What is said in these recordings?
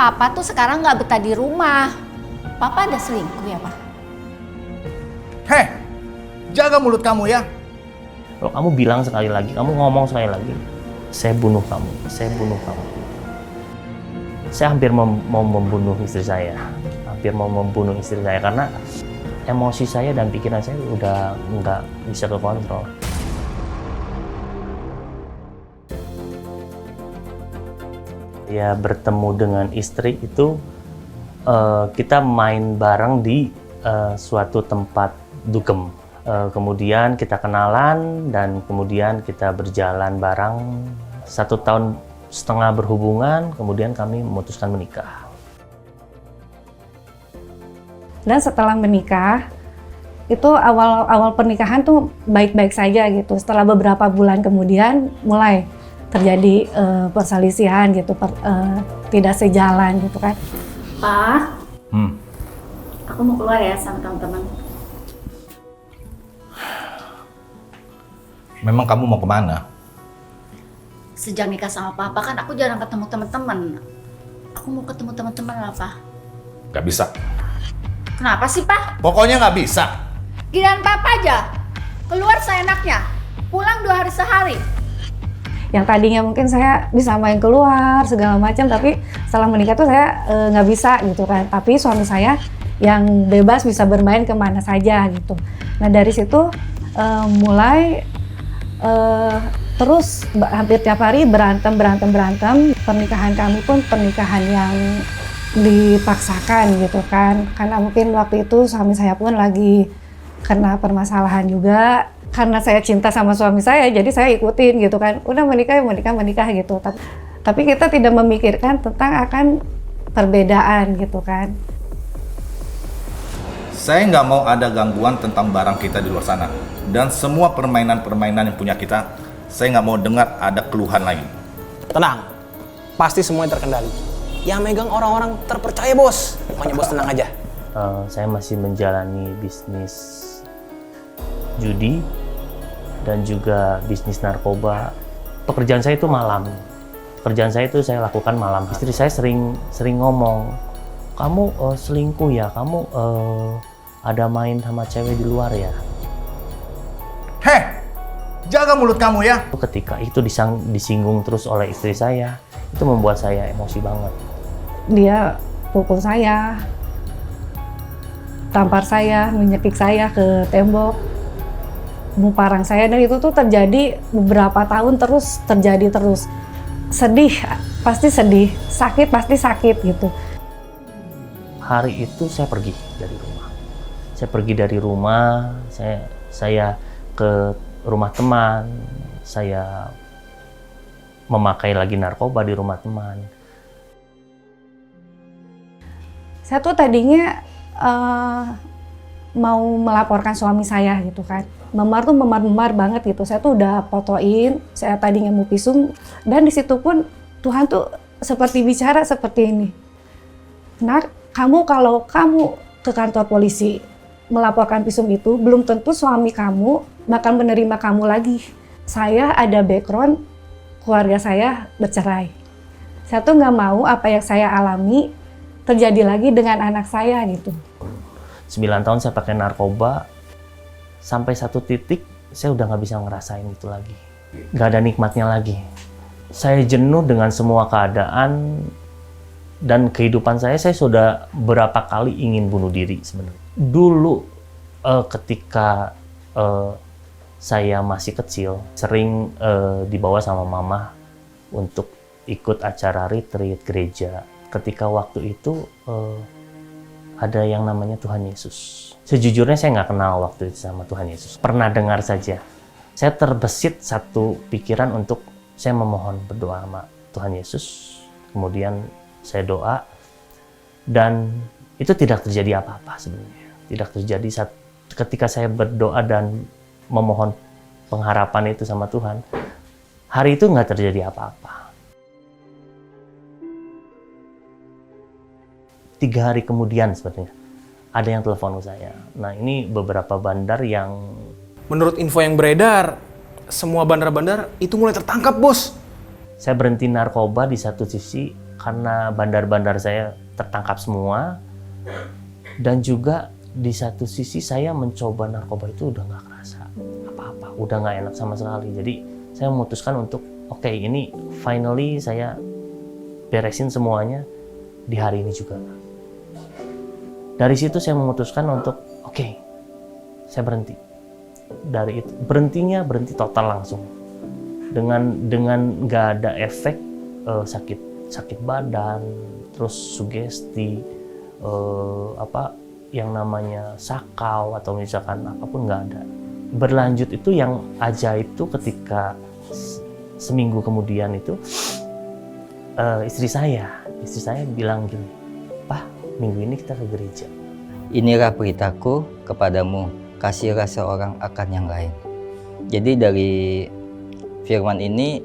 Papa tuh sekarang nggak betah di rumah. Papa ada selingkuh ya, Pak? Heh, jaga mulut kamu ya. Kalau kamu bilang sekali lagi, kamu ngomong sekali lagi, saya bunuh kamu, saya bunuh kamu. Saya hampir mau membunuh istri saya, karena emosi saya dan pikiran saya udah nggak bisa kekontrol. Ya bertemu dengan istri itu kita main bareng di suatu tempat dugem. Kemudian kita kenalan dan kemudian kita berjalan bareng 1,5 tahun berhubungan, kemudian kami memutuskan menikah. Dan setelah menikah, itu awal pernikahan tuh baik-baik saja gitu. Setelah beberapa bulan kemudian mulai terjadi perselisihan gitu, tidak sejalan gitu kan. Pak, aku mau keluar ya sama teman-teman. Memang kamu mau kemana? Sejak nikah sama Papa kan aku jarang ketemu teman-teman. Aku mau ketemu teman-teman lah, Pak. Gak bisa. Kenapa sih, Pak? Pokoknya gak bisa. Giliran Papa aja. Keluar seenaknya. Pulang 2 hari sehari. Yang tadinya mungkin saya bisa main keluar segala macam, tapi setelah menikah tuh saya nggak bisa gitu kan. Tapi suami saya yang bebas bisa bermain kemana saja gitu. Nah dari situ mulai terus hampir tiap hari berantem. Pernikahan kami pun pernikahan yang dipaksakan gitu kan. Karena mungkin waktu itu suami saya pun lagi kena permasalahan juga. Karena saya cinta sama suami saya, jadi saya ikutin gitu kan. Udah menikah gitu. Tapi kita tidak memikirkan tentang akan perbedaan gitu kan. Saya nggak mau ada gangguan tentang barang kita di luar sana. Dan semua permainan-permainan yang punya kita, saya nggak mau dengar ada keluhan lain. Tenang, pasti semuanya terkendali. Yang megang orang-orang terpercaya, bos. Pokoknya bos tenang aja. Saya masih menjalani bisnis judi dan juga bisnis narkoba. Pekerjaan saya itu malam. Pekerjaan saya itu saya lakukan malam. Istri saya sering ngomong, kamu selingkuh ya, kamu ada main sama cewek di luar ya. Heh, jaga mulut kamu ya. Ketika itu disinggung terus oleh istri saya, itu membuat saya emosi banget. Dia pukul saya, tampar saya, menyekik saya ke tembok, memparang saya, dan itu tuh terjadi beberapa tahun terus terjadi terus. Sedih, pasti sedih, sakit pasti sakit gitu. Hari itu saya pergi dari rumah. Saya ke rumah teman, saya memakai lagi narkoba di rumah teman. Saya tuh tadinya mau melaporkan suami saya gitu kan. Memar banget gitu. Saya tuh udah fotoin, saya tadinya mau visum, dan di situ pun Tuhan tuh seperti bicara seperti ini. Nak, kalau kamu ke kantor polisi melaporkan visum itu, belum tentu suami kamu bakal menerima kamu lagi. Saya ada background, keluarga saya bercerai. Saya tuh nggak mau apa yang saya alami terjadi lagi dengan anak saya gitu. 9 tahun saya pakai narkoba, sampai satu titik saya udah nggak bisa ngerasain itu lagi. Nggak ada nikmatnya lagi. Saya jenuh dengan semua keadaan dan kehidupan saya sudah berapa kali ingin bunuh diri sebenarnya. Dulu ketika saya masih kecil, sering dibawa sama mama untuk ikut acara retreat gereja. Ketika waktu itu ada yang namanya Tuhan Yesus. Sejujurnya saya nggak kenal waktu itu sama Tuhan Yesus. Pernah dengar saja. Saya terbesit satu pikiran untuk saya memohon berdoa sama Tuhan Yesus. Kemudian saya doa dan itu tidak terjadi apa-apa sebenarnya. Tidak terjadi ketika saya berdoa dan memohon pengharapan itu sama Tuhan. Hari itu nggak terjadi apa-apa. 3 hari kemudian sebenarnya ada yang telepon ke saya. Nah ini beberapa bandar yang... Menurut info yang beredar, semua bandar-bandar itu mulai tertangkap, bos. Saya berhenti narkoba di satu sisi karena bandar-bandar saya tertangkap semua, dan juga di satu sisi saya mencoba narkoba itu udah nggak kerasa apa-apa, udah nggak enak sama sekali. Jadi saya memutuskan untuk oke, ini finally saya beresin semuanya di hari ini juga. Dari situ saya memutuskan untuk oke, saya berhenti. Dari itu berhenti total langsung. Dengan nggak ada efek sakit badan, terus sugesti, yang namanya sakau atau misalkan apapun nggak ada. Berlanjut itu yang ajaib itu ketika seminggu kemudian itu istri saya bilang gini, "Pak, minggu ini kita ke gereja." Inilah beritaku kepadamu, kasihlah seorang akan yang lain. Jadi dari firman ini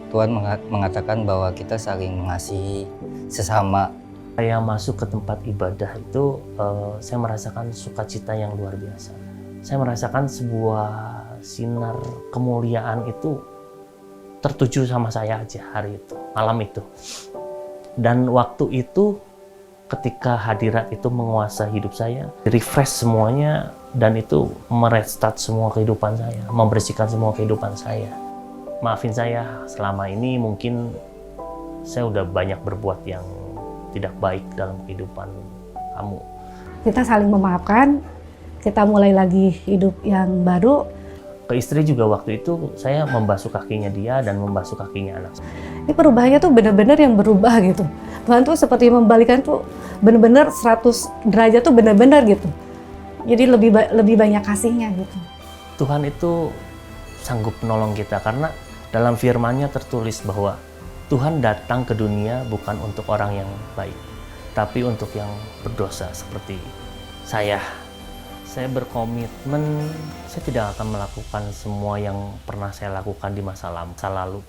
Tuhan mengatakan bahwa kita saling mengasihi sesama. Saya masuk ke tempat ibadah itu saya merasakan sukacita yang luar biasa. Saya merasakan sebuah sinar kemuliaan itu tertuju sama saya aja hari itu, malam itu. Dan waktu itu ketika hadirat itu menguasai hidup saya, refresh semuanya, dan itu merestart semua kehidupan saya, membersihkan semua kehidupan saya. Maafin saya, selama ini mungkin saya udah banyak berbuat yang tidak baik dalam kehidupan kamu. Kita saling memaafkan, kita mulai lagi hidup yang baru. Ke istri juga waktu itu saya membasuh kakinya dia dan membasuh kakinya anak. Ini perubahannya tuh benar-benar yang berubah gitu. Tuhan tuh seperti membalikan tuh benar-benar 100 derajat tuh benar-benar gitu. Jadi lebih banyak kasihnya gitu. Tuhan itu sanggup menolong kita karena dalam firman-Nya tertulis bahwa Tuhan datang ke dunia bukan untuk orang yang baik, tapi untuk yang berdosa seperti saya. Saya berkomitmen, saya tidak akan melakukan semua yang pernah saya lakukan di masa lalu.